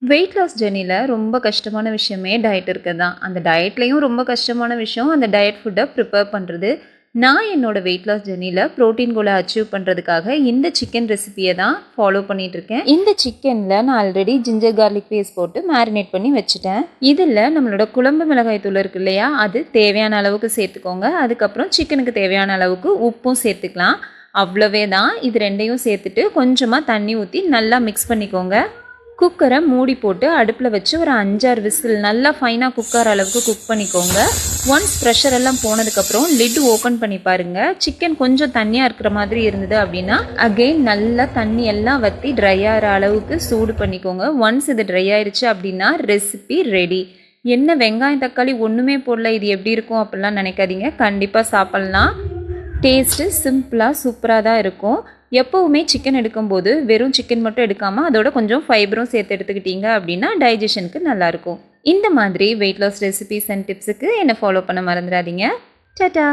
Weight loss ஜர்னியில் ரொம்ப கஷ்டமான விஷயமே டயட் இருக்குது தான். அந்த டயட்லேயும் ரொம்ப கஷ்டமான விஷயம் அந்த டயட் ஃபுட்டை ப்ரிப்பேர் பண்ணுறது. நான் என்னோடய வெயிட் லாஸ் ஜர்னியில் ப்ரோட்டீன் கோலை அச்சீவ் பண்ணுறதுக்காக இந்த சிக்கன் ரெசிபியை தான் ஃபாலோ பண்ணிகிட்ருக்கேன். இந்த சிக்கனில் நான் ஆல்ரெடி ஜிஞ்சர் கார்லிக் பேஸ்ட் போட்டு மேரினேட் பண்ணி வச்சுட்டேன். இதில் நம்மளோட குழம்பு மிளகாய் தூள் இருக்கு இல்லையா, அது தேவையான அளவுக்கு சேர்த்துக்கோங்க. அதுக்கப்புறம் சிக்கனுக்கு தேவையான அளவுக்கு உப்பும் சேர்த்துக்கலாம். அவ்வளவே தான். இது ரெண்டையும் சேர்த்துட்டு கொஞ்சமாக தண்ணி ஊற்றி நல்லா மிக்ஸ் பண்ணிக்கோங்க. குக்கரை மூடி போட்டு அடுப்பில் வச்சு ஒரு 5-6 விசில் நல்லா ஃபைனாக குக்கர் அளவுக்கு குக் பண்ணிக்கோங்க. ஒன்ஸ் ப்ரெஷர் எல்லாம் போனதுக்கப்புறம் லிட் ஓப்பன் பண்ணி பாருங்கள். சிக்கன் கொஞ்சம் தண்ணியாக இருக்கிற மாதிரி இருந்தது அப்படின்னா அகெயின் நல்லா தண்ணி எல்லாம் வற்றி ட்ரை ஆகிற அளவுக்கு சூடு பண்ணிக்கோங்க. ஒன்ஸ் இது ட்ரை ஆயிடுச்சு அப்படின்னா ரெசிபி ரெடி. என்ன வெங்காயம் தக்காளி ஒன்றுமே போடல, இது எப்படி இருக்கும் அப்படிலாம் நினைக்காதீங்க. கண்டிப்பாக சாப்பிட்லாம். டேஸ்ட்டு சிம்பிளாக சூப்பராக தான் இருக்கும். எப்போவுமே சிக்கன் எடுக்கும்போது வெறும் சிக்கன் மட்டும் எடுக்காமல் அதோட கொஞ்சம் ஃபைபரும் சேர்த்து எடுத்துக்கிட்டீங்க அப்படின்னா டைஜஷனுக்கு நல்லாயிருக்கும். இந்த மாதிரி வெயிட் லாஸ் ரெசிபிஸ் அண்ட் டிப்ஸுக்கு என்னை ஃபாலோ பண்ண மறந்துடாதீங்க. டாடா.